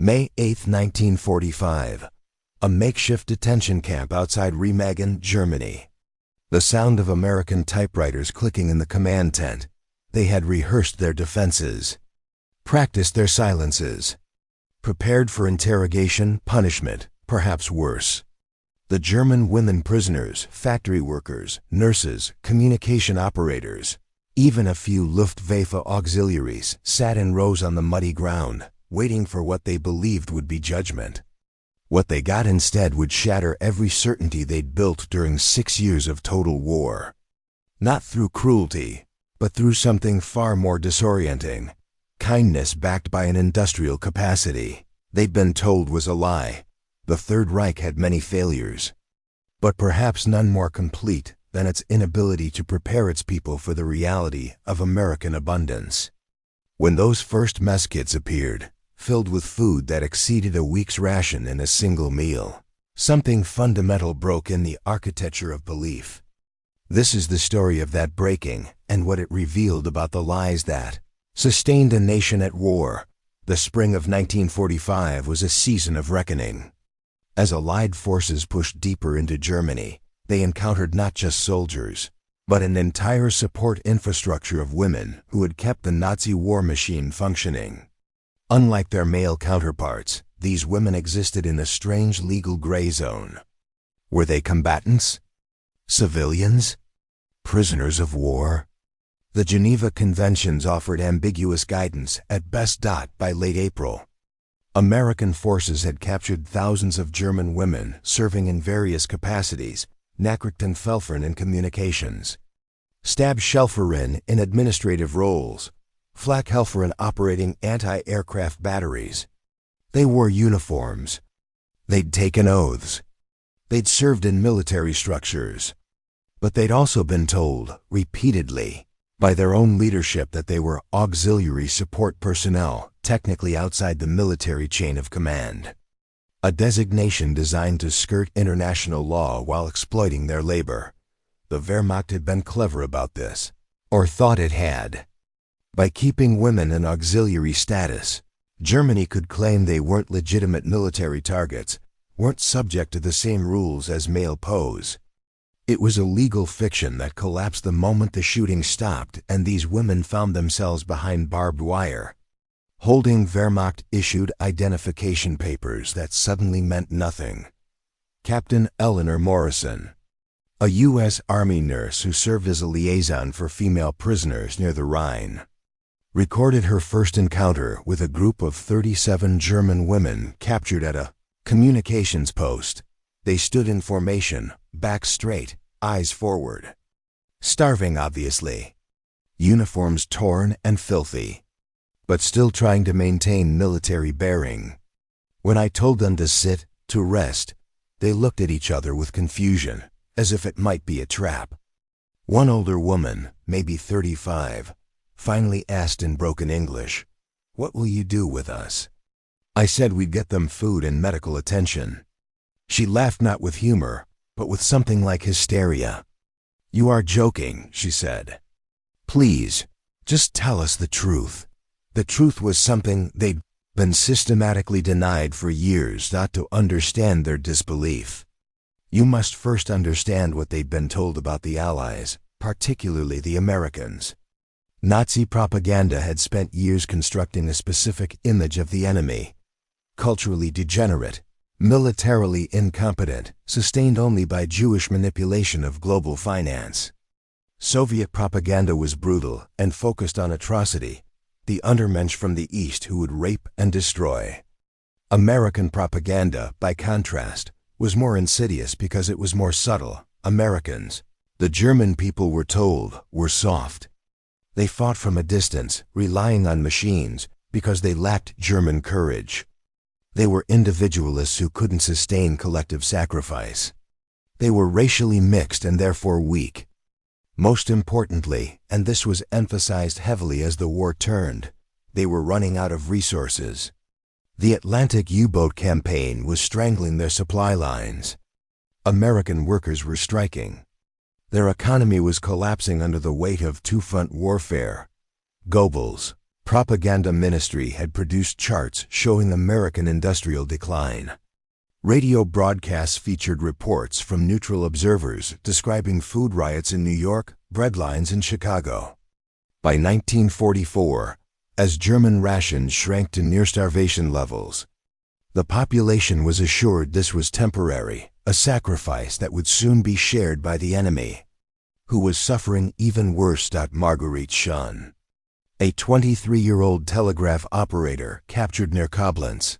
May 8, 1945. A makeshift detention camp outside Remagen, Germany. The sound of American typewriters clicking in the command tent. They had rehearsed their defenses, practiced their silences, prepared for interrogation, punishment, perhaps worse. The German women prisoners, factory workers, nurses, communication operators, even a few Luftwaffe auxiliaries sat in rows on the muddy ground, waiting for what they believed would be judgment. What they got instead would shatter every certainty they'd built during 6 years of total war. Not through cruelty, but through something far more disorienting. Kindness backed by an industrial capacity they'd been told was a lie. The Third Reich had many failures, but perhaps none more complete than its inability to prepare its people for the reality of American abundance. When those first mess kits appeared, filled with food that exceeded a week's ration in a single meal, something fundamental broke in the architecture of belief. This is the story of that breaking and what it revealed about the lies that sustained a nation at war. The spring of 1945 was a season of reckoning. As Allied forces pushed deeper into Germany, they encountered not just soldiers, but an entire support infrastructure of women who had kept the Nazi war machine functioning. Unlike their male counterparts, these women existed in a strange legal gray zone. Were they combatants? Civilians? Prisoners of war? The Geneva Conventions offered ambiguous guidance at best. By late April, American forces had captured thousands of German women serving in various capacities, Nachrichtenhelferin in communications, Stabshelferin in administrative roles, Flakhelferin operating anti-aircraft batteries. They wore uniforms. They'd taken oaths. They'd served in military structures. But they'd also been told, repeatedly, by their own leadership that they were auxiliary support personnel, technically outside the military chain of command. A designation designed to skirt international law while exploiting their labor. The Wehrmacht had been clever about this, or thought it had. By keeping women in auxiliary status, Germany could claim they weren't legitimate military targets, weren't subject to the same rules as male POWs. It was a legal fiction that collapsed the moment the shooting stopped and these women found themselves behind barbed wire, holding Wehrmacht-issued identification papers that suddenly meant nothing. Captain Eleanor Morrison, a U.S. Army nurse who served as a liaison for female prisoners near the Rhine, recorded her first encounter with a group of 37 German women captured at a communications post. They stood in formation, back straight, eyes forward. Starving, obviously. Uniforms torn and filthy, but still trying to maintain military bearing. When I told them to sit, to rest, they looked at each other with confusion, as if it might be a trap. One older woman, maybe 35, finally asked in broken English, "What will you do with us?" I said we'd get them food and medical attention. She laughed not with humor, but with something like hysteria. "You are joking," she said. "Please, just tell us the truth." The truth was something they'd been systematically denied for years. Not to understand their disbelief, you must first understand what they'd been told about the Allies, particularly the Americans. Nazi propaganda had spent years constructing a specific image of the enemy: culturally degenerate, militarily incompetent, sustained only by Jewish manipulation of global finance. Soviet propaganda was brutal and focused on atrocity, the Untermensch from the East who would rape and destroy. American propaganda, by contrast, was more insidious because it was more subtle. Americans, the German people were told, were soft. They fought from a distance, relying on machines, because they lacked German courage. They were individualists who couldn't sustain collective sacrifice. They were racially mixed and therefore weak. Most importantly, and this was emphasized heavily as the war turned, they were running out of resources. The Atlantic U-boat campaign was strangling their supply lines. American workers were striking. Their economy was collapsing under the weight of two-front warfare. Goebbels, Propaganda ministry had produced charts showing American industrial decline. Radio broadcasts featured reports from neutral observers describing food riots in New York, breadlines in Chicago. By 1944, as German rations shrank to near-starvation levels, the population was assured this was temporary, a sacrifice that would soon be shared by the enemy, who was suffering even worse. Marguerite Shun, a 23-year-old telegraph operator captured near Koblenz,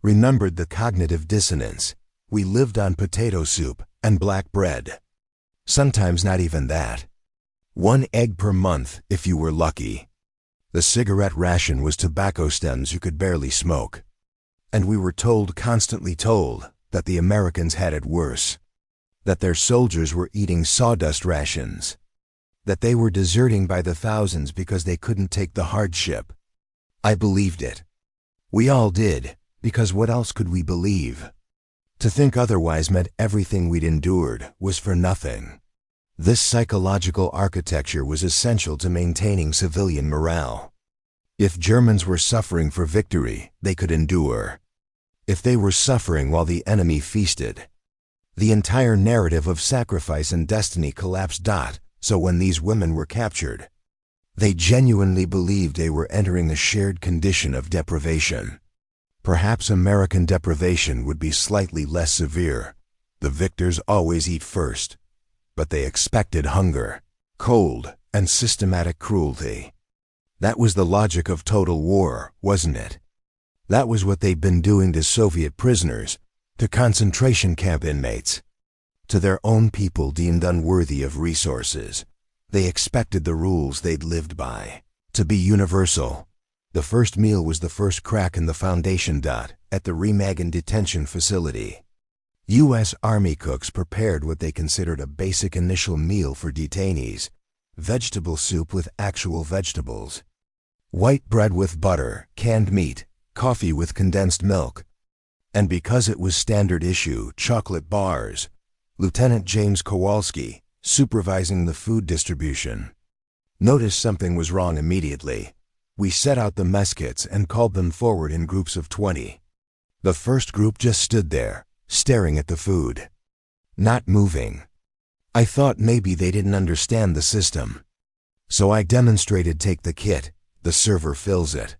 remembered the cognitive dissonance. We lived on potato soup and black bread. Sometimes not even that. 1 egg per month if you were lucky. The cigarette ration was tobacco stems you could barely smoke. And we were constantly told, that the Americans had it worse. That their soldiers were eating sawdust rations. That they were deserting by the thousands because they couldn't take the hardship. I believed it. We all did, because what else could we believe? To think otherwise meant everything we'd endured was for nothing. This psychological architecture was essential to maintaining civilian morale. If Germans were suffering for victory, they could endure. If they were suffering while the enemy feasted, the entire narrative of sacrifice and destiny collapsed. So when these women were captured, they genuinely believed they were entering a shared condition of deprivation. Perhaps American deprivation would be slightly less severe. The victors always eat first. But they expected hunger, cold, and systematic cruelty. That was the logic of total war, wasn't it? That was what they'd been doing to Soviet prisoners, to concentration camp inmates, to their own people deemed unworthy of resources. They expected the rules they'd lived by to be universal. The first meal was the first crack in the foundation. At the Remagen detention facility, U.S. Army cooks prepared what they considered a basic initial meal for detainees: vegetable soup with actual vegetables, white bread with butter, canned meat, coffee with condensed milk, and because it was standard issue, chocolate bars. Lieutenant James Kowalski, supervising the food distribution, noticed something was wrong immediately. We set out the mess kits and called them forward in groups of 20. The first group just stood there, staring at the food, not moving. I thought maybe they didn't understand the system. So I demonstrated: take the kit, the server fills it.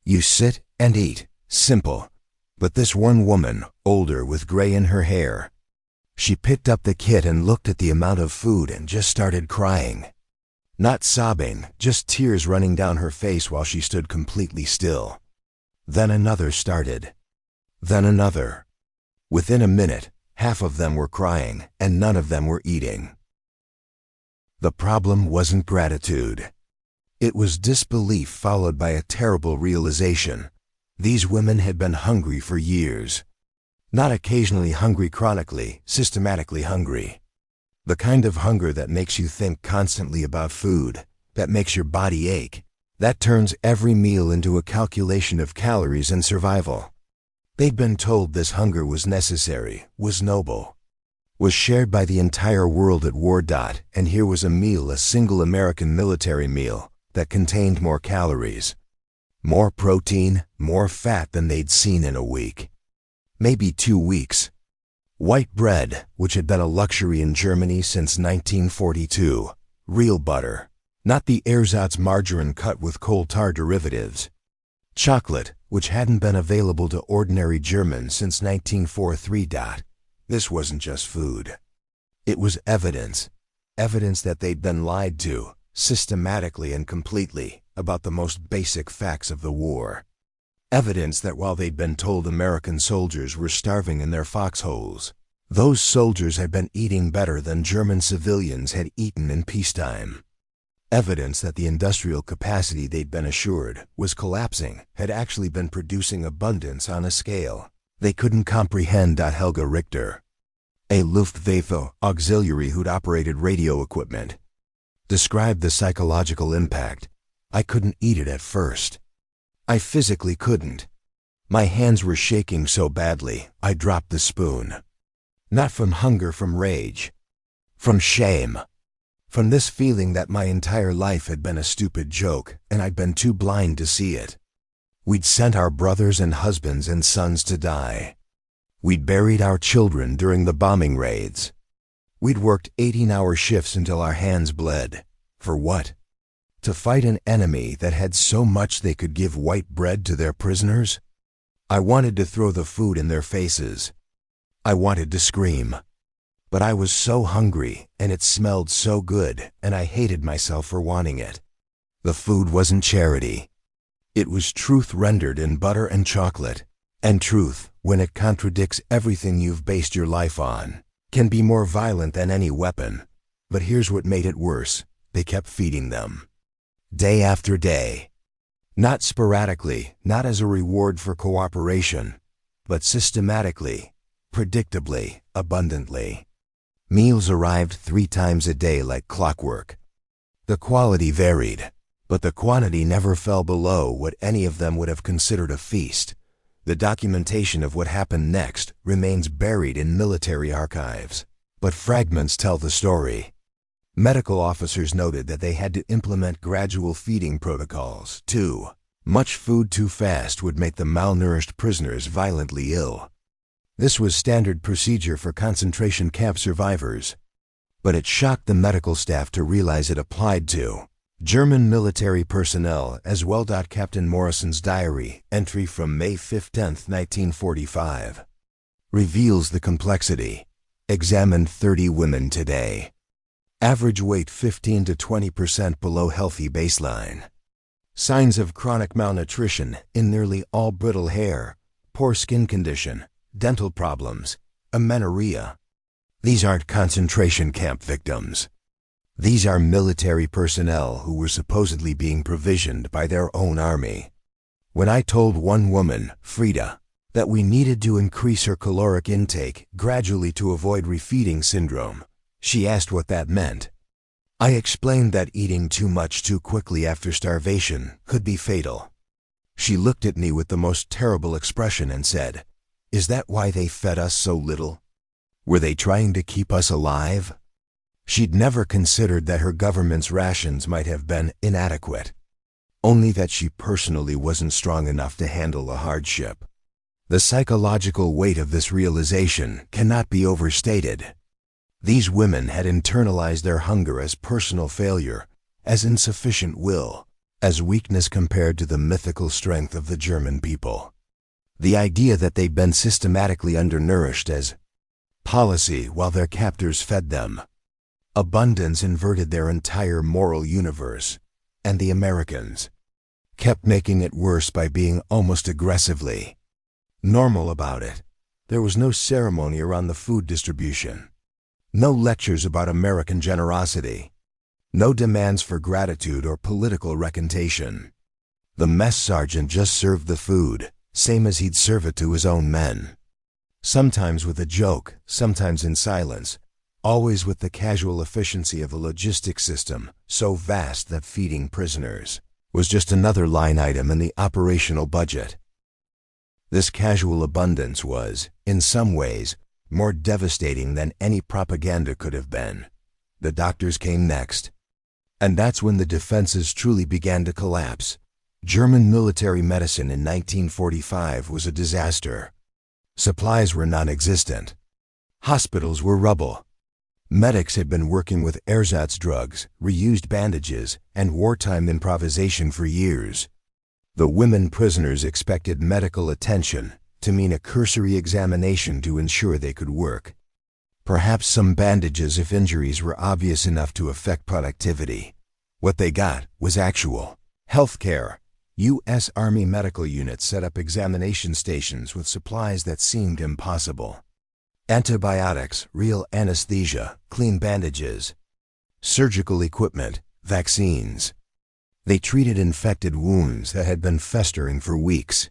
You sit and eat, simple. But this one woman, older with gray in her hair, she picked up the kit and looked at the amount of food and just started crying. Not sobbing, just tears running down her face while she stood completely still. Then another started. Then another. Within a minute, half of them were crying, and none of them were eating. The problem wasn't gratitude. It was disbelief followed by a terrible realization. These women had been hungry for years. Not occasionally hungry, chronically, systematically hungry. The kind of hunger that makes you think constantly about food, that makes your body ache, that turns every meal into a calculation of calories and survival. They'd been told this hunger was necessary, was noble, was shared by the entire world at war. And here was a meal, a single American military meal, that contained more calories, more protein, more fat than they'd seen in a week. Maybe 2 weeks. White bread, which had been a luxury in Germany since 1942. Real butter, not the ersatz margarine cut with coal tar derivatives. Chocolate, which hadn't been available to ordinary Germans since 1943. This wasn't just food. It was evidence. Evidence that they'd been lied to, systematically and completely, about the most basic facts of the war. Evidence that while they'd been told American soldiers were starving in their foxholes, those soldiers had been eating better than German civilians had eaten in peacetime. Evidence that the industrial capacity they'd been assured was collapsing had actually been producing abundance on a scale they couldn't comprehend. Helga Richter, a Luftwaffe auxiliary who'd operated radio equipment, described the psychological impact. I couldn't eat it at first. I physically couldn't. My hands were shaking so badly, I dropped the spoon. Not from hunger, from rage. From shame. from this feeling that my entire life had been a stupid joke and I'd been too blind to see it. We'd sent our brothers and husbands and sons to die. We'd buried our children during the bombing raids. We'd worked 18-hour shifts until our hands bled. For what? To fight an enemy that had so much they could give white bread to their prisoners? I wanted to throw the food in their faces. I wanted to scream. But I was so hungry, and it smelled so good, and I hated myself for wanting it. The food wasn't charity. It was truth rendered in butter and chocolate. And truth, when it contradicts everything you've based your life on, can be more violent than any weapon. But here's what made it worse. They kept feeding them. Day after day. Not sporadically, not as a reward for cooperation, but systematically, predictably, abundantly. Meals arrived 3 times a day like clockwork. The quality varied, but the quantity never fell below what any of them would have considered a feast. The documentation of what happened next remains buried in military archives, but fragments tell the story. Medical officers noted that they had to implement gradual feeding protocols, too. Much food too fast would make the malnourished prisoners violently ill. This was standard procedure for concentration camp survivors. But it shocked the medical staff to realize it applied to German military personnel as well. Captain Morrison's diary entry from May 15, 1945, reveals the complexity. Examined 30 women today. Average weight 15 to 20% below healthy baseline. Signs of chronic malnutrition in nearly all: brittle hair, poor skin condition, dental problems, amenorrhea. These aren't concentration camp victims. These are military personnel who were supposedly being provisioned by their own army. When I told one woman, Frida, that we needed to increase her caloric intake gradually to avoid refeeding syndrome, she asked what that meant. I explained that eating too much too quickly after starvation could be fatal. She looked at me with the most terrible expression and said, "Is that why they fed us so little? Were they trying to keep us alive?" She'd never considered that her government's rations might have been inadequate, only that she personally wasn't strong enough to handle the hardship. The psychological weight of this realization cannot be overstated. These women had internalized their hunger as personal failure, as insufficient will, as weakness compared to the mythical strength of the German people. The idea that they'd been systematically undernourished as policy while their captors fed them. Abundance inverted their entire moral universe, and the Americans kept making it worse by being almost aggressively normal about it. There was no ceremony around the food distribution. No lectures about American generosity. No demands for gratitude or political recantation. The mess sergeant just served the food, same as he'd serve it to his own men. Sometimes with a joke, sometimes in silence, always with the casual efficiency of a logistics system so vast that feeding prisoners was just another line item in the operational budget. This casual abundance was, in some ways, more devastating than any propaganda could have been. The doctors came next. And that's when the defenses truly began to collapse. German military medicine in 1945 was a disaster. Supplies were non-existent. Hospitals were rubble. Medics had been working with ersatz drugs, reused bandages, and wartime improvisation for years. The women prisoners expected medical attention to mean a cursory examination to ensure they could work. Perhaps some bandages if injuries were obvious enough to affect productivity. What they got was actual health care. U.S. Army medical units set up examination stations with supplies that seemed impossible. Antibiotics, real anesthesia, clean bandages, surgical equipment, vaccines. They treated infected wounds that had been festering for weeks.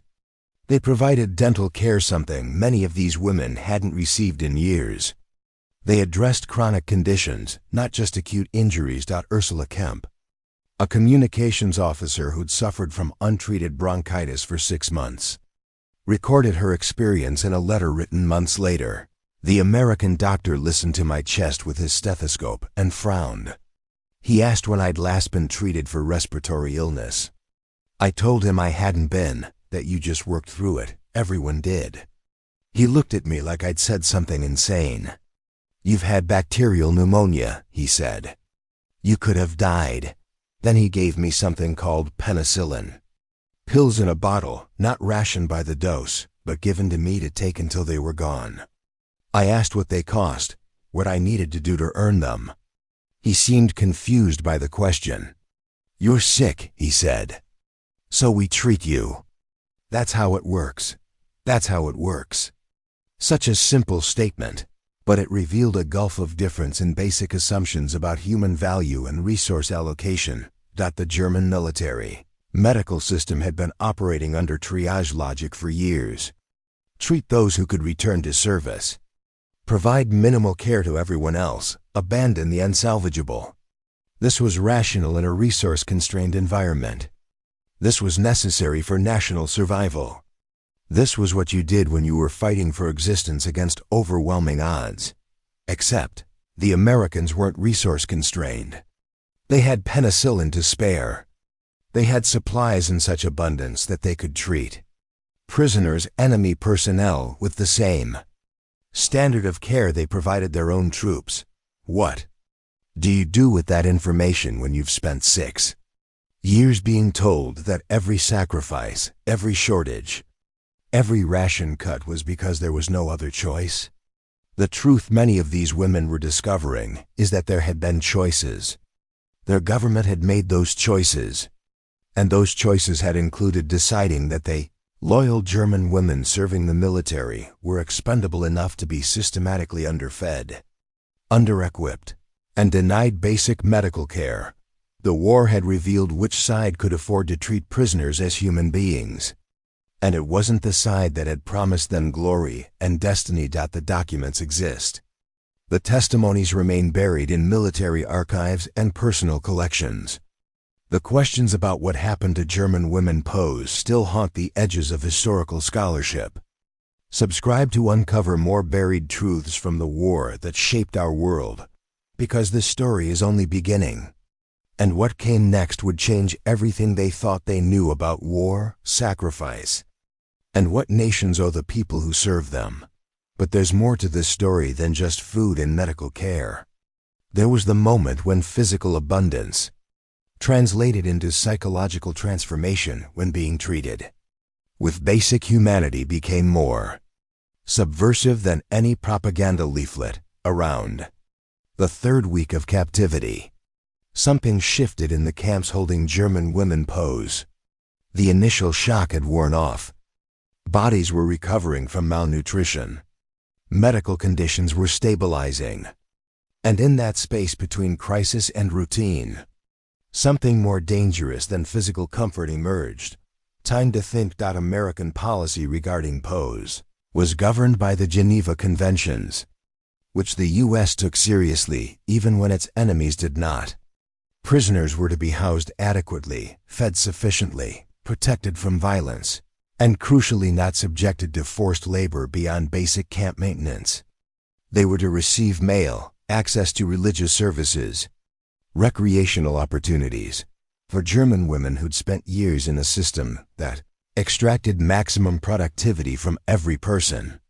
They provided dental care, something many of these women hadn't received in years. They addressed chronic conditions, not just acute injuries. Ursula Kemp, a communications officer who'd suffered from untreated bronchitis for 6 months, recorded her experience in a letter written months later. The American doctor listened to my chest with his stethoscope and frowned. He asked when I'd last been treated for respiratory illness. I told him I hadn't been, that you just worked through it. Everyone did. He looked at me like I'd said something insane. You've had bacterial pneumonia, he said. You could have died. Then he gave me something called penicillin. Pills in a bottle, not rationed by the dose, but given to me to take until they were gone. I asked what they cost, what I needed to do to earn them. He seemed confused by the question. You're sick, he said. So we treat you. That's how it works. That's how it works. Such a simple statement, but it revealed a gulf of difference in basic assumptions about human value and resource allocation. The German military medical system had been operating under triage logic for years. Treat those who could return to service. Provide minimal care to everyone else. Abandon the unsalvageable. This was rational in a resource-constrained environment. This was necessary for national survival. This was what you did when you were fighting for existence against overwhelming odds. Except, the Americans weren't resource-constrained. They had penicillin to spare. They had supplies in such abundance that they could treat prisoners, enemy personnel with the same standard of care they provided their own troops. What do you do with that information when you've spent 6 years being told that every sacrifice, every shortage, every ration cut was because there was no other choice? The truth many of these women were discovering is that there had been choices. Their government had made those choices, and those choices had included deciding that they, loyal German women serving the military, were expendable enough to be systematically underfed, under-equipped, and denied basic medical care. The war had revealed which side could afford to treat prisoners as human beings. And it wasn't the side that had promised them glory and destiny. The documents exist. The testimonies remain buried in military archives and personal collections. The questions about what happened to German women POWs still haunt the edges of historical scholarship. Subscribe to uncover more buried truths from the war that shaped our world, because this story is only beginning. And what came next would change everything they thought they knew about war, sacrifice, and what nations owe the people who serve them. But there's more to this story than just food and medical care. There was the moment when physical abundance translated into psychological transformation when being treated with basic humanity became more subversive than any propaganda leaflet around. The 3rd week of captivity. Something shifted in the camps holding German women POWs. The initial shock had worn off. Bodies were recovering from malnutrition. Medical conditions were stabilizing. And in that space between crisis and routine, something more dangerous than physical comfort emerged. Time to think. American policy regarding POWs was governed by the Geneva Conventions, which the U.S. took seriously even when its enemies did not. Prisoners were to be housed adequately, fed sufficiently, protected from violence, and crucially not subjected to forced labor beyond basic camp maintenance. They were to receive mail, access to religious services, recreational opportunities, for German women who'd spent years in a system that extracted maximum productivity from every person.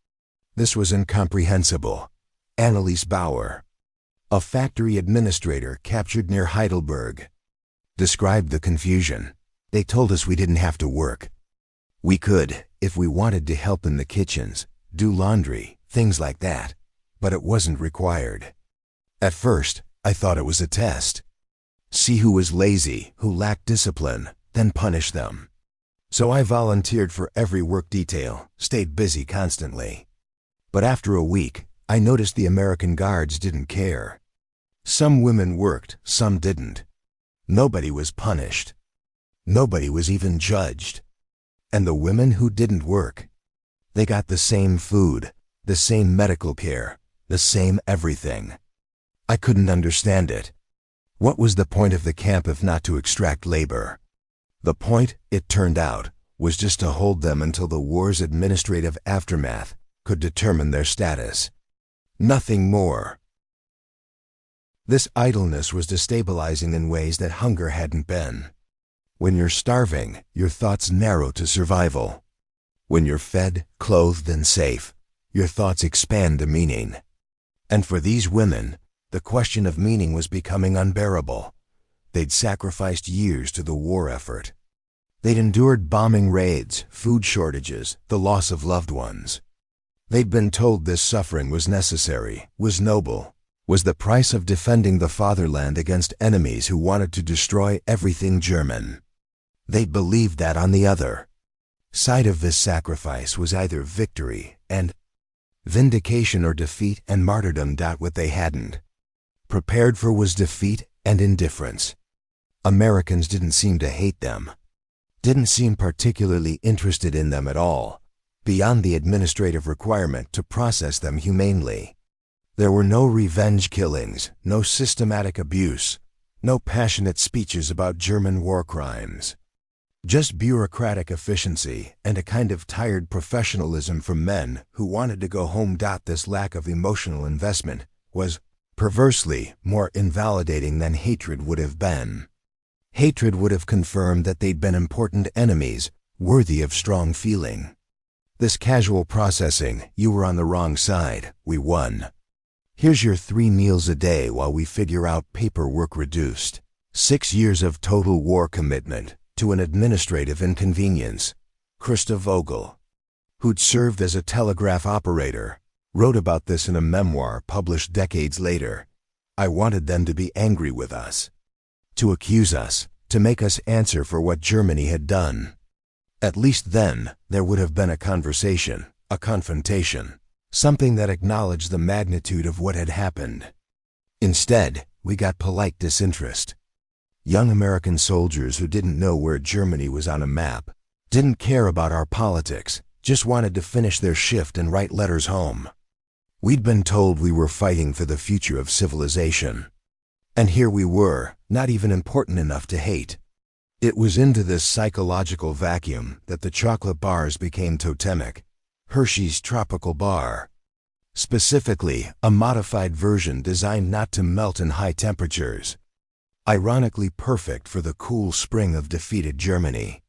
This was incomprehensible. Anneliese Bauer, a factory administrator captured near Heidelberg, described the confusion. They told us we didn't have to work. We could, if we wanted to help in the kitchens, do laundry, things like that, but it wasn't required. At first, I thought it was a test. See who was lazy, who lacked discipline, then punish them. So I volunteered for every work detail, stayed busy constantly. But after a week, I noticed the American guards didn't care. Some women worked, some didn't. Nobody was punished. Nobody was even judged. And the women who didn't work, they got the same food, the same medical care, the same everything. I couldn't understand it. What was the point of the camp if not to extract labor? The point, it turned out, was just to hold them until the war's administrative aftermath could determine their status. Nothing more. This idleness was destabilizing in ways that hunger hadn't been. When you're starving, your thoughts narrow to survival. When you're fed, clothed, and safe, your thoughts expand to meaning. And for these women, the question of meaning was becoming unbearable. They'd sacrificed years to the war effort. They'd endured bombing raids, food shortages, the loss of loved ones. They'd been told this suffering was necessary, was noble, was the price of defending the fatherland against enemies who wanted to destroy everything German. They believed that on the other side of this sacrifice was either victory and vindication or defeat and martyrdom. What they hadn't prepared for was defeat and indifference. Americans didn't seem to hate them, didn't seem particularly interested in them at all, beyond the administrative requirement to process them humanely. There were no revenge killings, no systematic abuse, no passionate speeches about German war crimes. Just bureaucratic efficiency and a kind of tired professionalism from men who wanted to go home. This lack of emotional investment was, perversely, more invalidating than hatred would have been. Hatred would have confirmed that they'd been important enemies, worthy of strong feeling. This casual processing, you were on the wrong side, we won. Here's your 3 meals a day while we figure out paperwork reduced. 6 years of total war commitment to an administrative inconvenience. Christa Vogel, who'd served as a telegraph operator, wrote about this in a memoir published decades later. I wanted them to be angry with us, to accuse us, to make us answer for what Germany had done. At least then, there would have been a conversation, a confrontation, something that acknowledged the magnitude of what had happened. Instead, we got polite disinterest. Young American soldiers who didn't know where Germany was on a map, didn't care about our politics, just wanted to finish their shift and write letters home. We'd been told we were fighting for the future of civilization. And here we were, not even important enough to hate. It was into this psychological vacuum that the chocolate bars became totemic. Hershey's Tropical Bar. Specifically, a modified version designed not to melt in high temperatures. Ironically perfect for the cool spring of defeated Germany.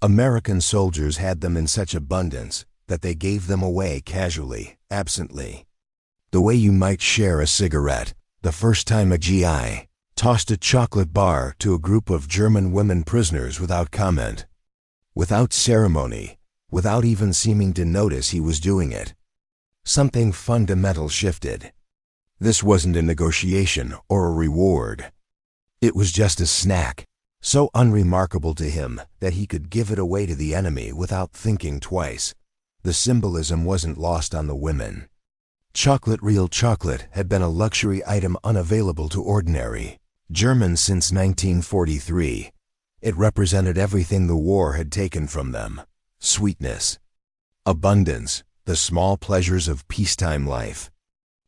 American soldiers had them in such abundance that they gave them away casually, absently. The way you might share a cigarette, the first time a GI tossed a chocolate bar to a group of German women prisoners without comment, without ceremony, without even seeming to notice he was doing it. Something fundamental shifted. This wasn't a negotiation or a reward. It was just a snack, so unremarkable to him that he could give it away to the enemy without thinking twice. The symbolism wasn't lost on the women. Chocolate, real chocolate, had been a luxury item unavailable to ordinary Germans since 1943. It represented everything the war had taken from them: sweetness, abundance, the small pleasures of peacetime life.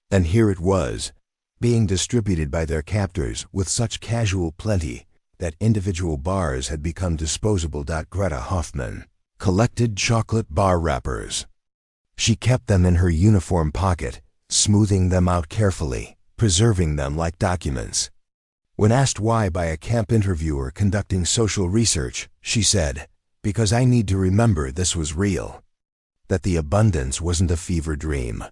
And here it was, being distributed by their captors with such casual plenty that individual bars had become disposable. Greta Hoffman collected chocolate bar wrappers. She kept them in her uniform pocket, smoothing them out carefully, preserving them like documents. When asked why by a camp interviewer conducting social research, she said, "Because I need to remember this was real, that the abundance wasn't a fever dream.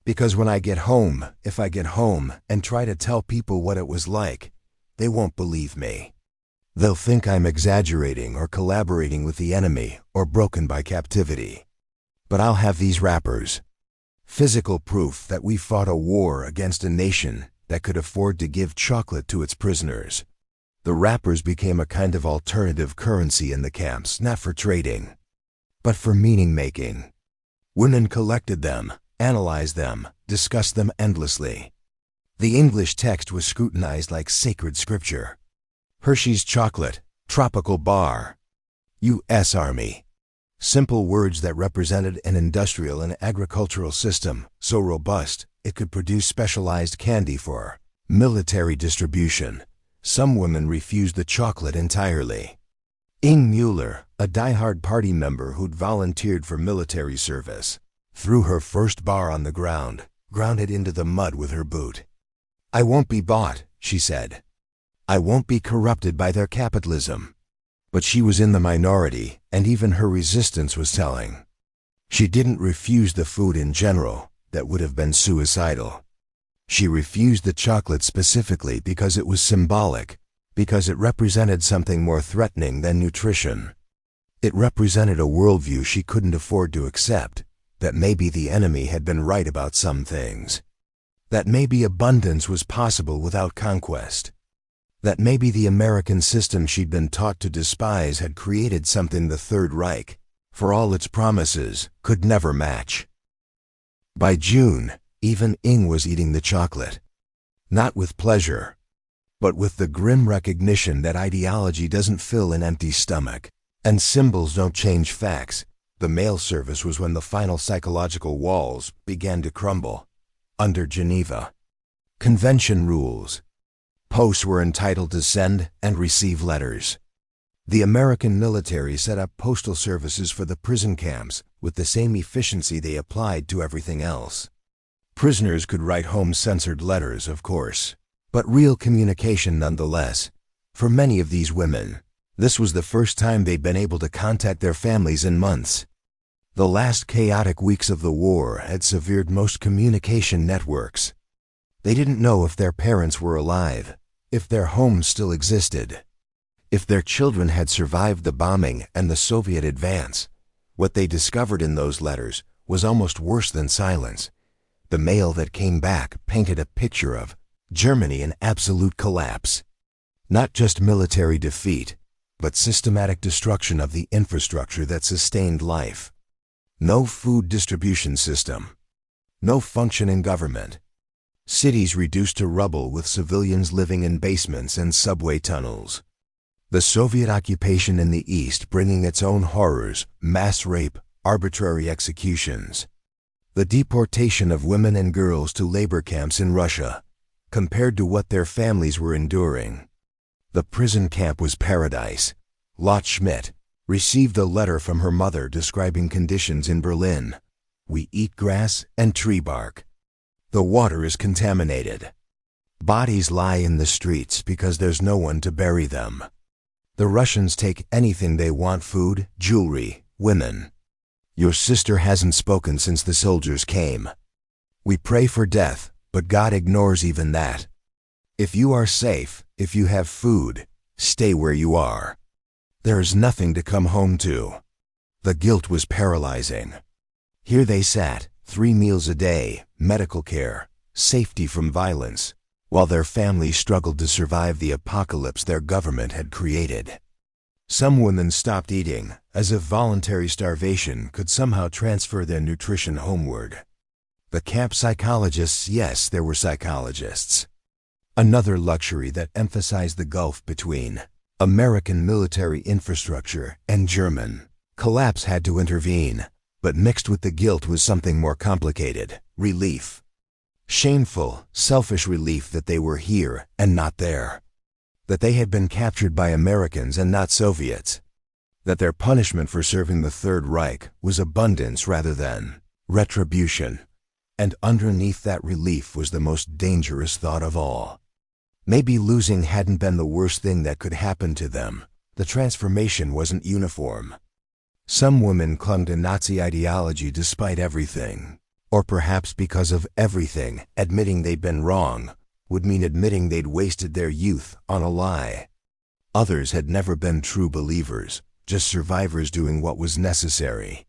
Because when I get home, if I get home and try to tell people what it was like, they won't believe me. They'll think I'm exaggerating or collaborating with the enemy or broken by captivity. But I'll have these wrappers. Physical proof that we fought a war against a nation that could afford to give chocolate to its prisoners." The wrappers became a kind of alternative currency in the camps, not for trading, but for meaning-making. Women collected them, analyzed them, discussed them endlessly. The English text was scrutinized like sacred scripture. Hershey's Chocolate, Tropical Bar, U.S. Army. Simple words that represented an industrial and agricultural system so robust it could produce specialized candy for military distribution. Some women refused the chocolate entirely. Inge Mueller, a diehard party member who'd volunteered for military service, threw her first bar on the ground, ground it into the mud with her boot. "I won't be bought," she said. "I won't be corrupted by their capitalism." But she was in the minority, and even her resistance was telling. She didn't refuse the food in general. That would have been suicidal. She refused the chocolate specifically because it was symbolic, because it represented something more threatening than nutrition. It represented a worldview she couldn't afford to accept, that maybe the enemy had been right about some things. That maybe abundance was possible without conquest. That maybe the American system she'd been taught to despise had created something the Third Reich, for all its promises, could never match. By June, even Ing was eating the chocolate. Not with pleasure, but with the grim recognition that ideology doesn't fill an empty stomach, and symbols don't change facts. The mail service was when the final psychological walls began to crumble. Under Geneva Convention rules, posts were entitled to send and receive letters. The American military set up postal services for the prison camps with the same efficiency they applied to everything else. Prisoners could write home censored letters, of course, but real communication nonetheless. For many of these women, this was the first time they'd been able to contact their families in months. The last chaotic weeks of the war had severed most communication networks. They didn't know if their parents were alive, if their homes still existed, if their children had survived the bombing and the Soviet advance. What they discovered in those letters was almost worse than silence. The mail that came back painted a picture of Germany in absolute collapse. Not just military defeat, but systematic destruction of the infrastructure that sustained life. No food distribution system. No functioning government. Cities reduced to rubble with civilians living in basements and subway tunnels. The Soviet occupation in the East bringing its own horrors, mass rape, arbitrary executions. The deportation of women and girls to labor camps in Russia, compared to what their families were enduring. The prison camp was paradise. Lot Schmidt received a letter from her mother describing conditions in Berlin. "We eat grass and tree bark. The water is contaminated. Bodies lie in the streets because there's no one to bury them. The Russians take anything they want: food, jewelry, women. Your sister hasn't spoken since the soldiers came. We pray for death, but God ignores even that. If you are safe, if you have food, stay where you are. There is nothing to come home to." The guilt was paralyzing. Here they sat, 3 meals a day, medical care, safety from violence, while their families struggled to survive the apocalypse their government had created. Some women stopped eating, as if voluntary starvation could somehow transfer their nutrition homeward. The camp psychologists, yes, there were psychologists. Another luxury that emphasized the gulf between American military infrastructure and German. Collapse had to intervene, but mixed with the guilt was something more complicated: relief. Shameful, selfish relief that they were here and not there. That they had been captured by Americans and not Soviets. That their punishment for serving the Third Reich was abundance rather than retribution. And underneath that relief was the most dangerous thought of all. Maybe losing hadn't been the worst thing that could happen to them. The transformation wasn't uniform. Some women clung to Nazi ideology despite everything. Or perhaps because of everything, admitting they'd been wrong would mean admitting they'd wasted their youth on a lie. Others had never been true believers, just survivors doing what was necessary.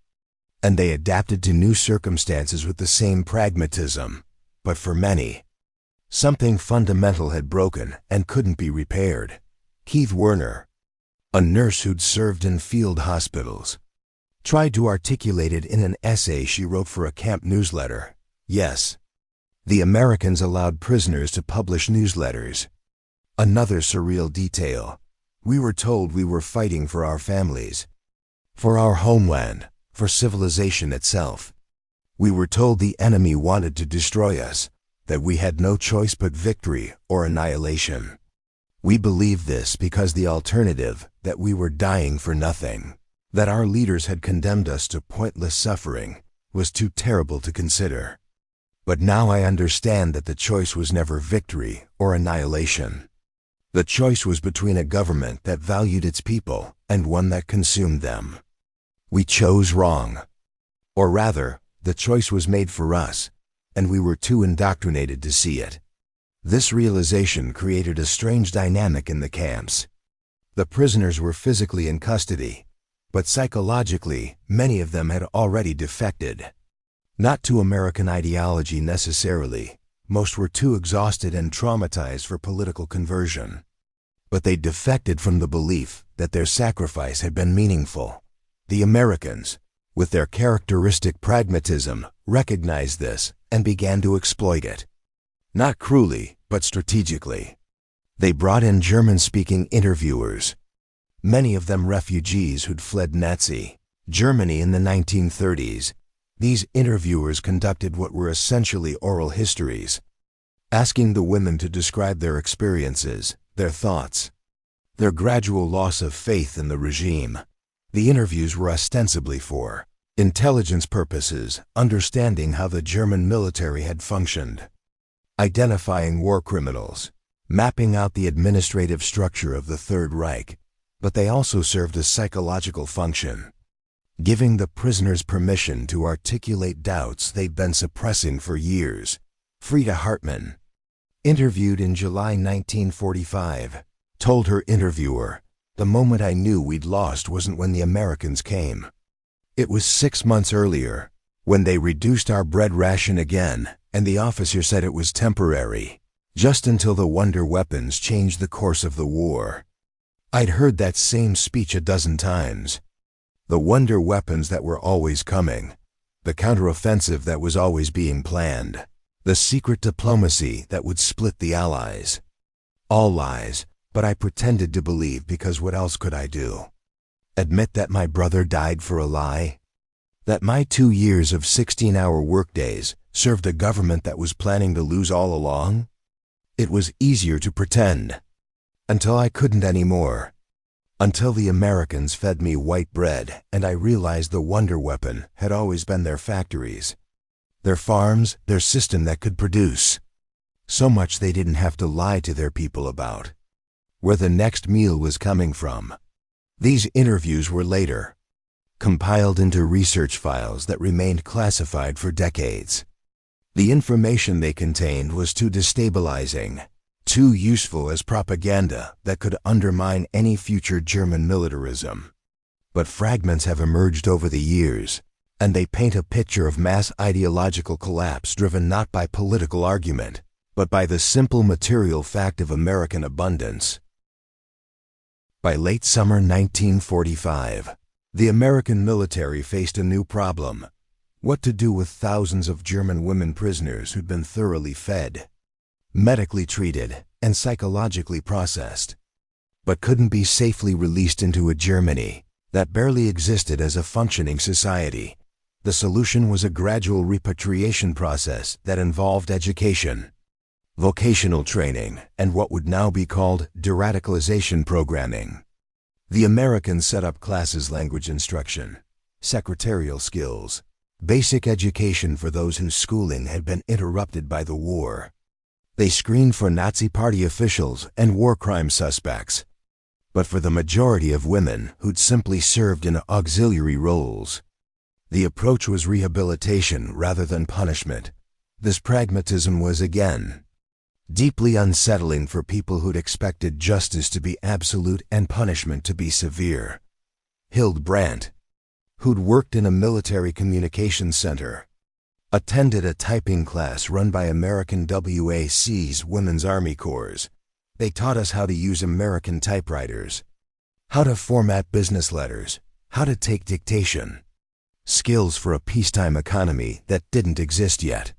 And they adapted to new circumstances with the same pragmatism. But for many, something fundamental had broken and couldn't be repaired. Keith Werner, a nurse who'd served in field hospitals, tried to articulate it in an essay she wrote for a camp newsletter. Yes, the Americans allowed prisoners to publish newsletters. Another surreal detail: we were told we were fighting for our families, for our homeland, for civilization itself. We were told the enemy wanted to destroy us, that we had no choice but victory or annihilation. We believed this because the alternative, that we were dying for nothing, that our leaders had condemned us to pointless suffering, was too terrible to consider. But now I understand that the choice was never victory or annihilation. The choice was between a government that valued its people and one that consumed them. We chose wrong. Or rather, the choice was made for us, and we were too indoctrinated to see it. This realization created a strange dynamic in the camps. The prisoners were physically in custody, but psychologically, many of them had already defected. Not to American ideology necessarily. Most were too exhausted and traumatized for political conversion. But they defected from the belief that their sacrifice had been meaningful. The Americans, with their characteristic pragmatism, recognized this and began to exploit it. Not cruelly, but strategically. They brought in German-speaking interviewers, many of them refugees who'd fled Nazi Germany in the 1930s. These interviewers conducted what were essentially oral histories, asking the women to describe their experiences, their thoughts, their gradual loss of faith in the regime. The interviews were ostensibly for intelligence purposes, understanding how the German military had functioned, identifying war criminals, mapping out the administrative structure of the Third Reich, but they also served a psychological function, giving the prisoners permission to articulate doubts they'd been suppressing for years. Frieda Hartmann, interviewed in July 1945, told her interviewer, "The moment I knew we'd lost wasn't when the Americans came. It was 6 months earlier, when they reduced our bread ration again, and the officer said it was temporary, just until the wonder weapons changed the course of the war." I'd heard that same speech a dozen times. The wonder weapons that were always coming, the counteroffensive that was always being planned, the secret diplomacy that would split the Allies. All lies, but I pretended to believe because what else could I do? Admit that my brother died for a lie? That my 2 years of 16-hour workdays served a government that was planning to lose all along? It was easier to pretend. Until I couldn't anymore. Until the Americans fed me white bread and I realized the wonder weapon had always been their factories, their farms, their system that could produce. So much they didn't have to lie to their people about where the next meal was coming from. These interviews were later compiled into research files that remained classified for decades. The information they contained was too destabilizing, too useful as propaganda that could undermine any future German militarism. But fragments have emerged over the years, and they paint a picture of mass ideological collapse driven not by political argument, but by the simple material fact of American abundance. By late summer 1945, the American military faced a new problem: what to do with thousands of German women prisoners who'd been thoroughly fed, medically treated, and psychologically processed, but couldn't be safely released into a Germany that barely existed as a functioning society. The solution was a gradual repatriation process that involved education, vocational training, and what would now be called de-radicalization programming. The Americans set up classes: language instruction, secretarial skills, basic education for those whose schooling had been interrupted by the war. They screened for Nazi Party officials and war crime suspects. But for the majority of women who'd simply served in auxiliary roles, the approach was rehabilitation rather than punishment. This pragmatism was, again, deeply unsettling for people who'd expected justice to be absolute and punishment to be severe. Hild Brandt, who'd worked in a military communications center, attended a typing class run by American WWII's Women's Army Corps. They taught us how to use American typewriters, how to format business letters, how to take dictation. Skills for a peacetime economy that didn't exist yet.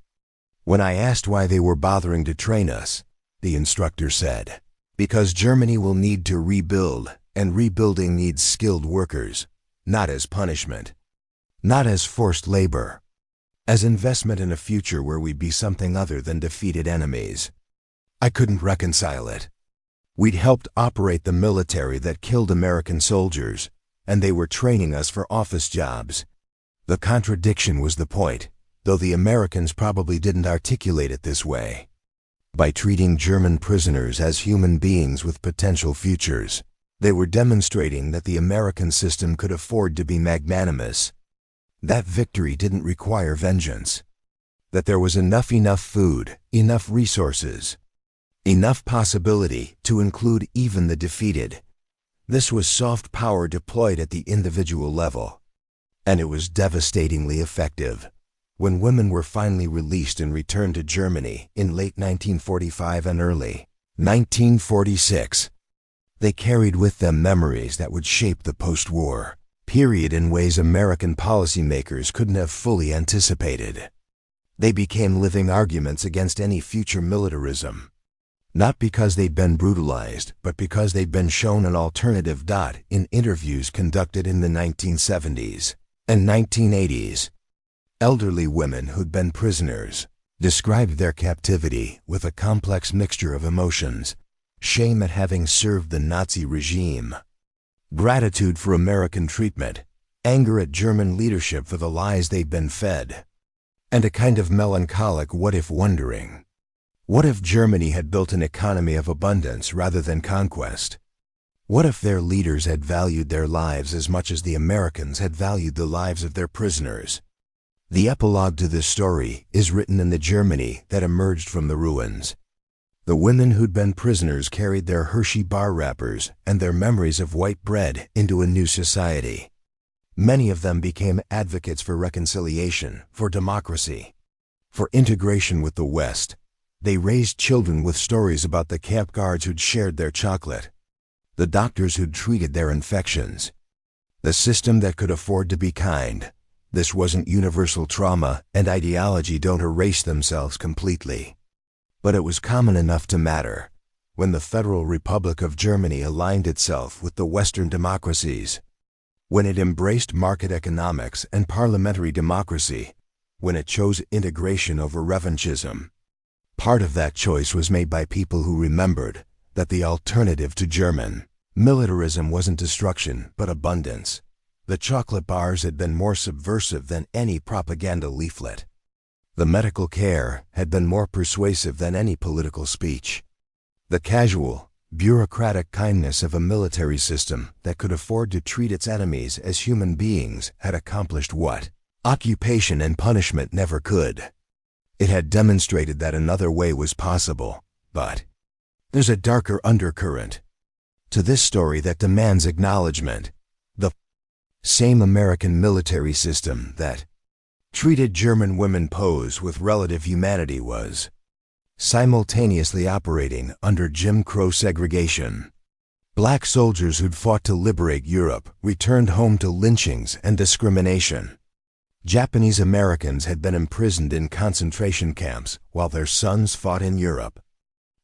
When I asked why they were bothering to train us, the instructor said, "Because Germany will need to rebuild, and rebuilding needs skilled workers, not as punishment, not as forced labor, as investment in a future where we'd be something other than defeated enemies." I couldn't reconcile it. We'd helped operate the military that killed American soldiers, and they were training us for office jobs. The contradiction was the point. though the Americans probably didn't articulate it this way. By treating German prisoners as human beings with potential futures, they were demonstrating that the American system could afford to be magnanimous. That victory didn't require vengeance. That there was enough food, enough resources, enough possibility to include even the defeated. This was soft power deployed at the individual level. And it was devastatingly effective. When women were finally released and returned to Germany in late 1945 and early 1946, they carried with them memories that would shape the post-war period in ways American policymakers couldn't have fully anticipated. They became living arguments against any future militarism. Not because they'd been brutalized, but because they'd been shown an alternative. In interviews conducted in the 1970s and 1980s, elderly women who'd been prisoners described their captivity with a complex mixture of emotions: shame at having served the Nazi regime, gratitude for American treatment, anger at German leadership for the lies they'd been fed, and a kind of melancholic what-if wondering. What if Germany had built an economy of abundance rather than conquest? What if their leaders had valued their lives as much as the Americans had valued the lives of their prisoners? The epilogue to this story is written in the Germany that emerged from the ruins. The women who'd been prisoners carried their Hershey bar wrappers and their memories of white bread into a new society. Many of them became advocates for reconciliation, for democracy, for integration with the West. They raised children with stories about the camp guards who'd shared their chocolate, the doctors who'd treated their infections, the system that could afford to be kind. This wasn't universal trauma, and ideology don't erase themselves completely. But it was common enough to matter. When the Federal Republic of Germany aligned itself with the Western democracies, when it embraced market economics and parliamentary democracy, when it chose integration over revanchism, part of that choice was made by people who remembered that the alternative to German militarism wasn't destruction, but abundance. The chocolate bars had been more subversive than any propaganda leaflet. The medical care had been more persuasive than any political speech. The casual, bureaucratic kindness of a military system that could afford to treat its enemies as human beings had accomplished what occupation and punishment never could. It had demonstrated that another way was possible, but there's a darker undercurrent to this story that demands acknowledgement. The same American military system that treated German women POWs with relative humanity was simultaneously operating under Jim Crow segregation. Black soldiers who'd fought to liberate Europe returned home to lynchings and discrimination. Japanese Americans had been imprisoned in concentration camps while their sons fought in Europe.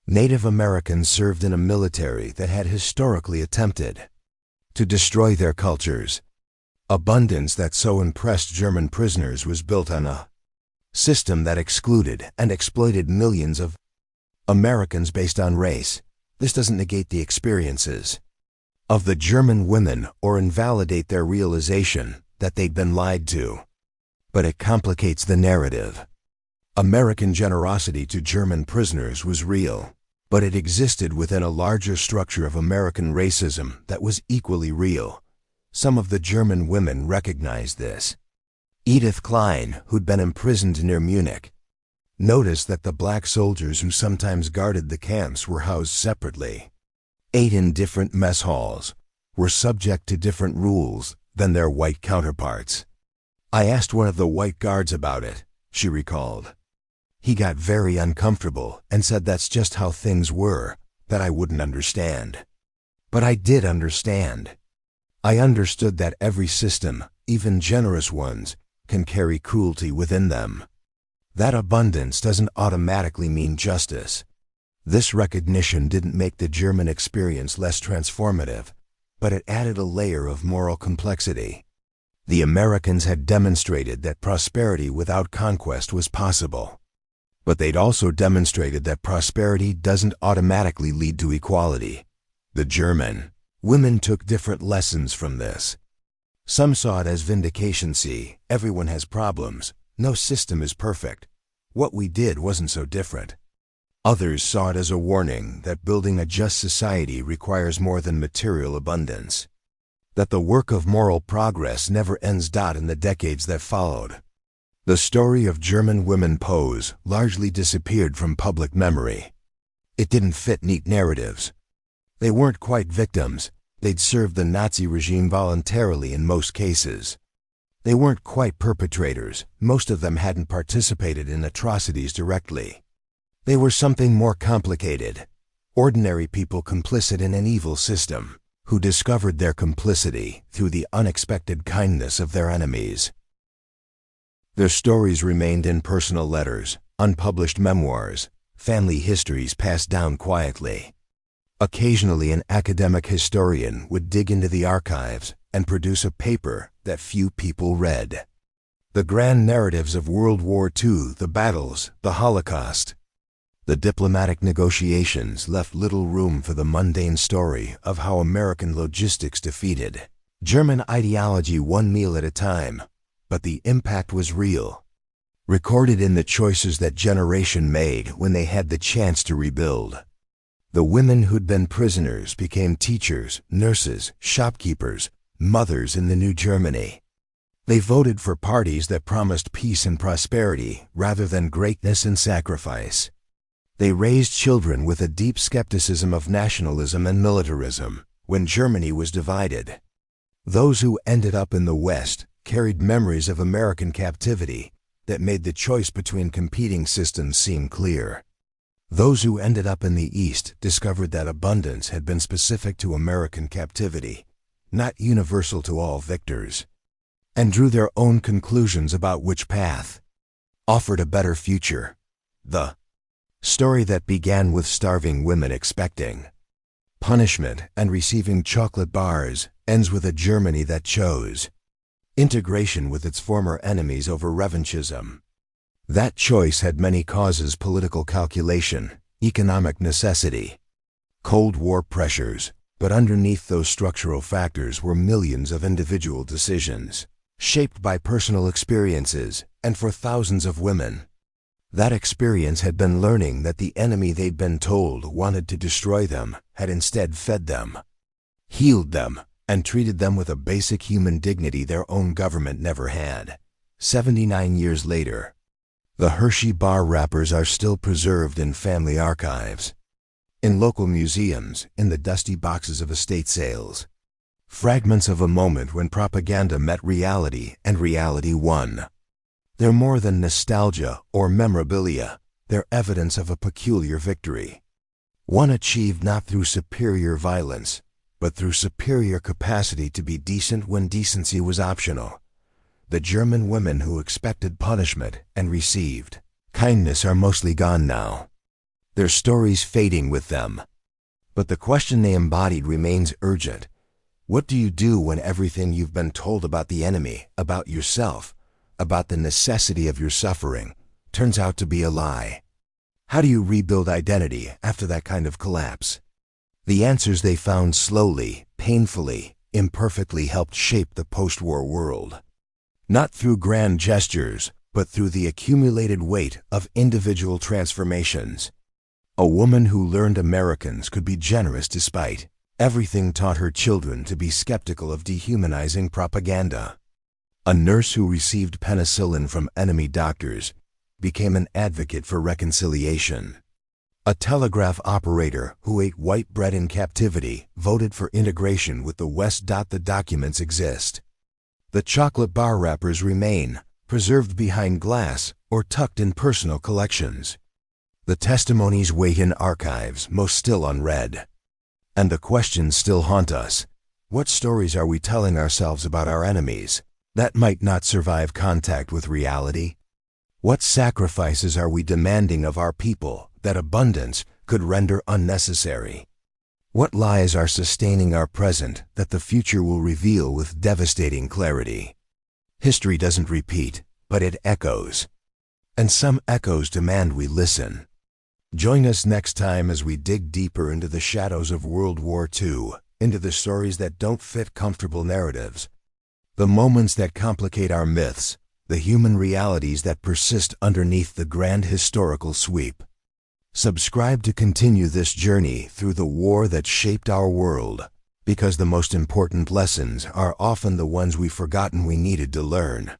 Native Americans served in a military that had historically attempted to destroy their cultures. Abundance that so impressed German prisoners was built on a system that excluded and exploited millions of Americans based on race. This doesn't negate the experiences of the German women or invalidate their realization that they'd been lied to, but it complicates the narrative. American generosity to German prisoners was real, but it existed within a larger structure of American racism that was equally real. Some of the German women recognized this. Edith Klein, who'd been imprisoned near Munich, noticed that the black soldiers who sometimes guarded the camps were housed separately, ate in different mess halls, were subject to different rules than their white counterparts. I asked one of the white guards about it, she recalled. He got very uncomfortable and said that's just how things were, that I wouldn't understand. But I did understand. I understood that every system, even generous ones, can carry cruelty within them. That abundance doesn't automatically mean justice. This recognition didn't make the German experience less transformative, but it added a layer of moral complexity. The Americans had demonstrated that prosperity without conquest was possible. But they'd also demonstrated that prosperity doesn't automatically lead to equality. The German women took different lessons from this. Some saw it as vindication. See, everyone has problems, no system is perfect. What we did wasn't so different. Others saw it as a warning that building a just society requires more than material abundance. That the work of moral progress never ends. In the decades that followed, the story of German women POWs largely disappeared from public memory. It didn't fit neat narratives. They weren't quite victims. They'd served the Nazi regime voluntarily in most cases. They weren't quite perpetrators. Most of them hadn't participated in atrocities directly. They were something more complicated. Ordinary people complicit in an evil system, who discovered their complicity through the unexpected kindness of their enemies. Their stories remained in personal letters, unpublished memoirs, family histories passed down quietly. Occasionally an academic historian would dig into the archives and produce a paper that few people read. The grand narratives of World War II, the battles, the Holocaust. The diplomatic negotiations left little room for the mundane story of how American logistics defeated German ideology one meal at a time, but the impact was real, recorded in the choices that generation made when they had the chance to rebuild. The women who'd been prisoners became teachers, nurses, shopkeepers, mothers in the new Germany. They voted for parties that promised peace and prosperity rather than greatness and sacrifice. They raised children with a deep skepticism of nationalism and militarism when Germany was divided. Those who ended up in the West carried memories of American captivity that made the choice between competing systems seem clear. Those who ended up in the East discovered that abundance had been specific to American captivity, not universal to all victors, and drew their own conclusions about which path offered a better future. The story that began with starving women expecting punishment and receiving chocolate bars ends with a Germany that chose integration with its former enemies over revanchism. That choice had many causes: political calculation, economic necessity, Cold War pressures, but underneath those structural factors were millions of individual decisions, shaped by personal experiences, and for thousands of women. That experience had been learning that the enemy they'd been told wanted to destroy them had instead fed them, healed them, and treated them with a basic human dignity their own government never had. 79 years later, the Hershey bar wrappers are still preserved in family archives, in local museums, in the dusty boxes of estate sales. Fragments of a moment when propaganda met reality and reality won. They're more than nostalgia or memorabilia. They're evidence of a peculiar victory. One achieved not through superior violence, but through superior capacity to be decent when decency was optional. The German women who expected punishment and received kindness are mostly gone now, their stories fading with them. But the question they embodied remains urgent. What do you do when everything you've been told about the enemy, about yourself, about the necessity of your suffering, turns out to be a lie? How do you rebuild identity after that kind of collapse? The answers they found slowly, painfully, imperfectly helped shape the post-war world. Not through grand gestures, but through the accumulated weight of individual transformations. A woman who learned Americans could be generous despite everything taught her children to be skeptical of dehumanizing propaganda. A nurse who received penicillin from enemy doctors became an advocate for reconciliation. A telegraph operator who ate white bread in captivity voted for integration with the West. The documents exist. The chocolate bar wrappers remain, preserved behind glass or tucked in personal collections. The testimonies wait in archives, most still unread. And the questions still haunt us. What stories are we telling ourselves about our enemies that might not survive contact with reality? What sacrifices are we demanding of our people that abundance could render unnecessary? What lies are sustaining our present that the future will reveal with devastating clarity? History doesn't repeat, but it echoes. And some echoes demand we listen. Join us next time as we dig deeper into the shadows of World War II, into the stories that don't fit comfortable narratives, the moments that complicate our myths, the human realities that persist underneath the grand historical sweep. Subscribe to continue this journey through the war that shaped our world, because the most important lessons are often the ones we've forgotten we needed to learn.